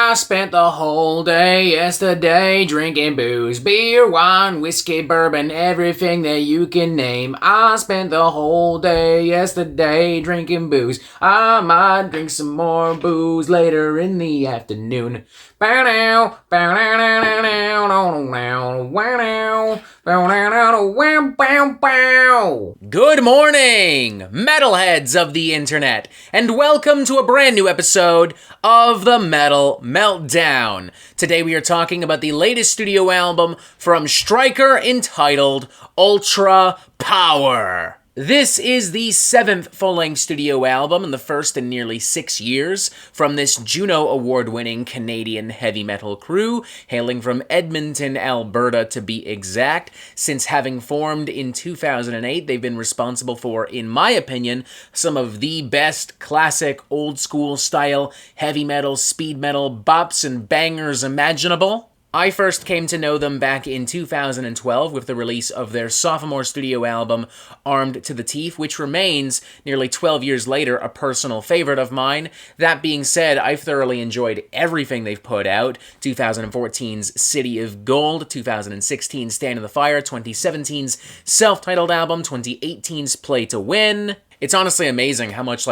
I spent the whole day yesterday drinking booze, beer, wine, whiskey, bourbon, everything that you can name. I spent the whole day yesterday drinking booze. I might drink some more booze later in the afternoon. Bow now, bow now, now, now, now, now, now, wow, now, bow now, now, wow, bow, bow. Good morning, metalheads of the internet, and welcome to a brand new episode of the Metal Meltdown. Today we are talking about the latest studio album from Stryker entitled Ultrapower. This is the 7th full-length studio album and the first in nearly 6 years from this Juno Award-winning Canadian heavy metal crew, hailing from Edmonton, Alberta to be exact. Since having formed in 2008, they've been responsible for, in my opinion, some of the best classic old-school style heavy metal, speed metal, bops and bangers imaginable. I first came to know them back in 2012 with the release of their sophomore studio album, Armed to the Teeth, which remains, nearly 12 years later, a personal favorite of mine. That being said, I've thoroughly enjoyed everything they've put out. 2014's City of Gold, 2016's Stand in the Fire, 2017's self-titled album, 2018's Play to Win. It's honestly amazing how much,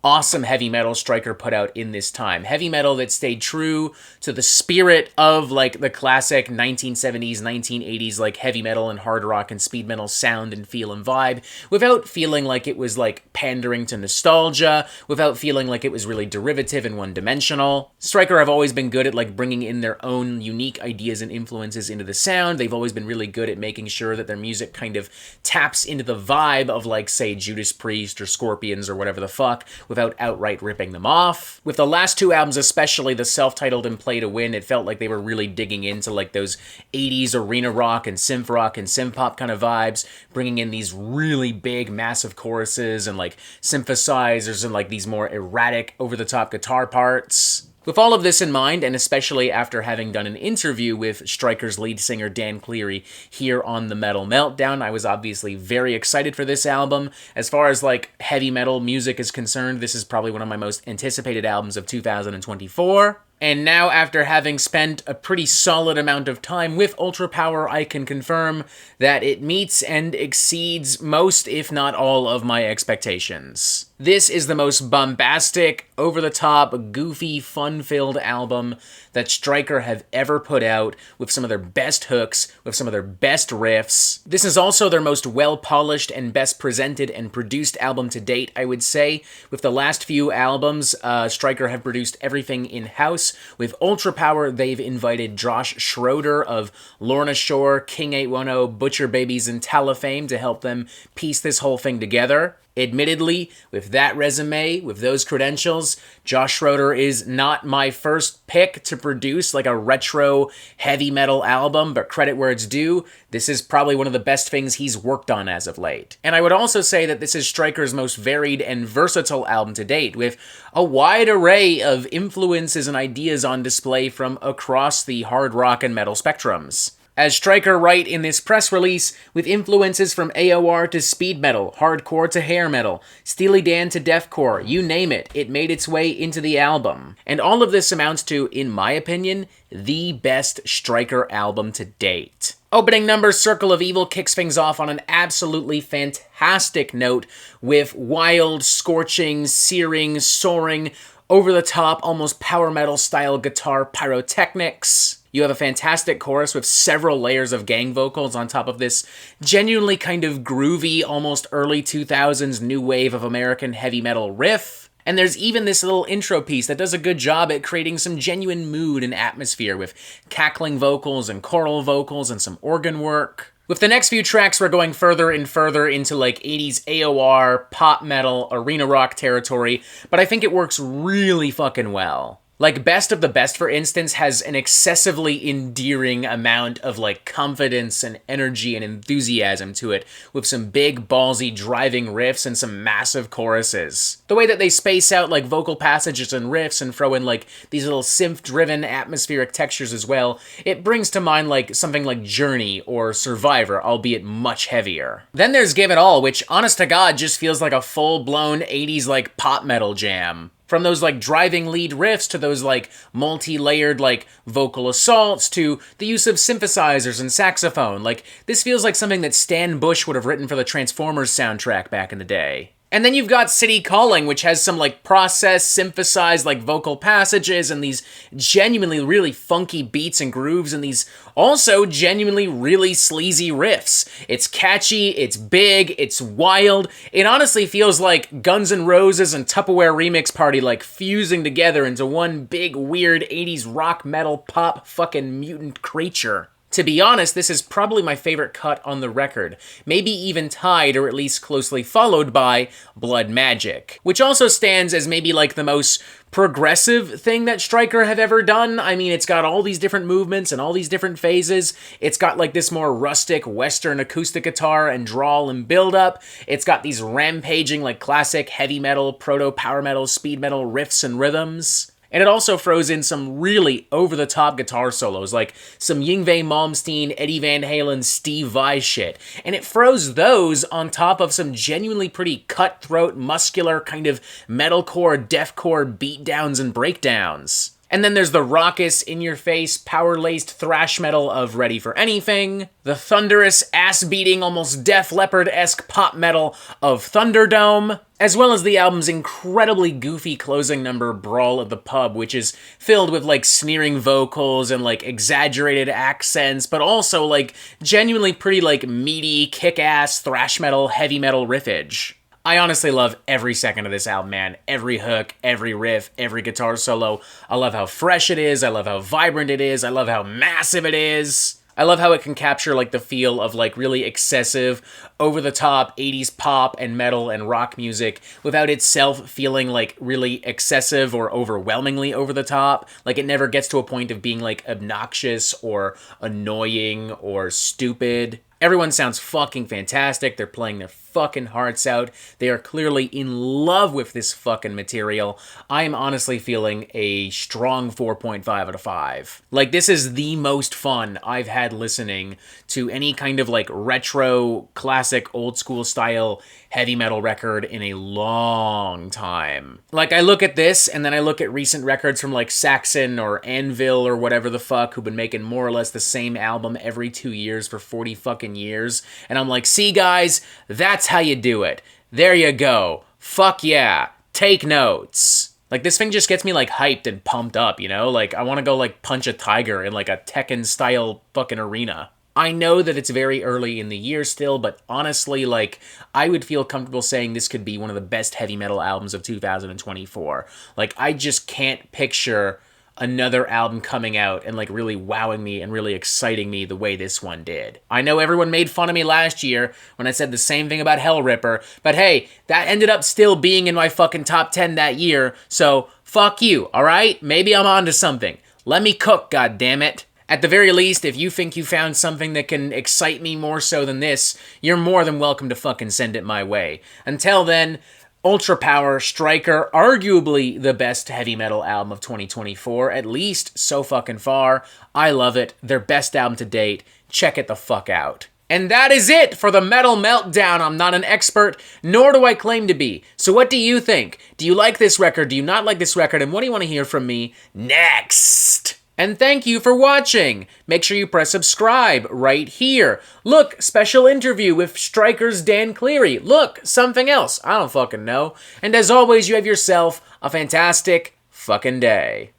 awesome heavy metal Stryker put out in this time. Heavy metal that stayed true to the spirit of, the classic 1970s, 1980s, heavy metal and hard rock and speed metal sound and feel and vibe, without feeling like it was, pandering to nostalgia, without feeling like it was really derivative and one-dimensional. Stryker have always been good at, bringing in their own unique ideas and influences into the sound. They've always been really good at making sure that their music kind of taps into the vibe of, say, Judas Priest or Scorpions or whatever the fuck, without outright ripping them off. With the last two albums, especially the self-titled and Play to Win, it felt like they were really digging into those 80s arena rock and synth pop kind of vibes, bringing in these really big, massive choruses and synthesizers and these more erratic, over-the-top guitar parts. With all of this in mind, and especially after having done an interview with Stryker's lead singer Dan Cleary here on the Metal Meltdown, I was obviously very excited for this album. As far as heavy metal music is concerned, this is probably one of my most anticipated albums of 2024. And now, after having spent a pretty solid amount of time with Ultrapower, I can confirm that it meets and exceeds most, if not all, of my expectations. This is the most bombastic, over-the-top, goofy, fun-filled album that Stryker have ever put out, with some of their best hooks, with some of their best riffs. This is also their most well-polished and best presented and produced album to date, I would say. With the last few albums, Stryker have produced everything in-house. With Ultrapower, they've invited Josh Schroeder of Lorna Shore, King 810, Butcher Babies, and Talafame to help them piece this whole thing together. Admittedly, with that resume, with those credentials, Josh Schroeder is not my first pick to produce a retro heavy metal album, but credit where it's due, this is probably one of the best things he's worked on as of late. And I would also say that this is Stryker's most varied and versatile album to date, with a wide array of influences and ideas on display from across the hard rock and metal spectrums. As Stryker write in this press release, with influences from AOR to speed metal, hardcore to hair metal, Steely Dan to deathcore, you name it, it made its way into the album. And all of this amounts to, in my opinion, the best Stryker album to date. Opening number Circle of Evil kicks things off on an absolutely fantastic note with wild, scorching, searing, soaring, over-the-top, almost power metal style guitar pyrotechnics. You have a fantastic chorus with several layers of gang vocals on top of this genuinely kind of groovy, almost early 2000s new wave of American heavy metal riff. And there's even this little intro piece that does a good job at creating some genuine mood and atmosphere with cackling vocals and choral vocals and some organ work. With the next few tracks, we're going further and further into 80s AOR, pop metal, arena rock territory, but I think it works really fucking well. Best of the Best, for instance, has an excessively endearing amount of, confidence and energy and enthusiasm to it, with some big, ballsy, driving riffs and some massive choruses. The way that they space out, vocal passages and riffs and throw in, these little synth-driven atmospheric textures as well, it brings to mind, something like Journey or Survivor, albeit much heavier. Then there's Give It All, which, honest to God, just feels like a full-blown 80s, pop metal jam. From those, like, driving lead riffs to those, like, multi-layered, like, vocal assaults to the use of synthesizers and saxophone. Like, this feels like something that Stan Bush would have written for the Transformers soundtrack back in the day. And then you've got City Calling, which has some, like, processed, synthesized, like, vocal passages and these genuinely really funky beats and grooves and these also genuinely really sleazy riffs. It's catchy, it's big, it's wild. It honestly feels like Guns N' Roses and Tupperware Remix Party, like, fusing together into one big, weird 80s rock, metal, pop, fucking mutant creature. To be honest, this is probably my favorite cut on the record, maybe even tied or at least closely followed by Blood Magic, which also stands as maybe like the most progressive thing that Stryker have ever done. I mean, it's got all these different movements and all these different phases. It's got like this more rustic Western acoustic guitar and drawl and build-up. It's got these rampaging like classic heavy metal, proto-power metal, speed metal riffs and rhythms. And it also throws in some really over-the-top guitar solos, like some Yngwie Malmsteen, Eddie Van Halen, Steve Vai shit. And it throws those on top of some genuinely pretty cutthroat, muscular, kind of metalcore, deathcore beatdowns and breakdowns. And then there's the raucous, in-your-face, power-laced thrash metal of Ready for Anything, the thunderous, ass-beating, almost Def Leppard-esque pop metal of Thunderdome, as well as the album's incredibly goofy closing number, Brawl at the Pub, which is filled with, like, sneering vocals and, like, exaggerated accents, but also, like, genuinely pretty, like, meaty, kick-ass, thrash metal, heavy metal riffage. I honestly love every second of this album, man. Every hook, every riff, every guitar solo. I love how fresh it is. I love how vibrant it is. I love how massive it is. I love how it can capture, like, the feel of, like, really excessive, over-the-top 80s pop and metal and rock music without itself feeling, like, really excessive or overwhelmingly over-the-top. Like, it never gets to a point of being, like, obnoxious or annoying or stupid. Everyone sounds fucking fantastic. They're playing their fucking hearts out. They are clearly in love with this fucking material. I am honestly feeling a strong 4.5 out of 5. Like, this is the most fun I've had listening to any kind of, like, retro, classic, old-school style heavy metal record in a long time. Like, I look at this, and then I look at recent records from, like, Saxon or Anvil or whatever the fuck, who've been making more or less the same album every 2 years for 40 fucking years, and I'm like, see, guys, that's how you do it. There you go. Fuck yeah. Take notes. Like, this thing just gets me, like, hyped and pumped up, you know? Like, I want to go, like, punch a tiger in, like, a Tekken-style fucking arena. I know that it's very early in the year still, but honestly, like, I would feel comfortable saying this could be one of the best heavy metal albums of 2024. Like, I just can't picture another album coming out and, like, really wowing me and really exciting me the way this one did. I know everyone made fun of me last year when I said the same thing about Hellripper, but hey, that ended up still being in my fucking top 10 that year, so fuck you, alright? Maybe I'm onto something. Let me cook, goddammit. At the very least, if you think you found something that can excite me more so than this, you're more than welcome to fucking send it my way. Until then, Ultrapower, Stryker, arguably the best heavy metal album of 2024, at least so fucking far. I love it. Their best album to date. Check it the fuck out. And that is it for the Metal Meltdown. I'm not an expert, nor do I claim to be. So what do you think? Do you like this record? Do you not like this record? And what do you want to hear from me next? And thank you for watching. Make sure you press subscribe right here. Look, special interview with Stryker's Dan Cleary. Look, something else. I don't fucking know. And as always, you have yourself a fantastic fucking day.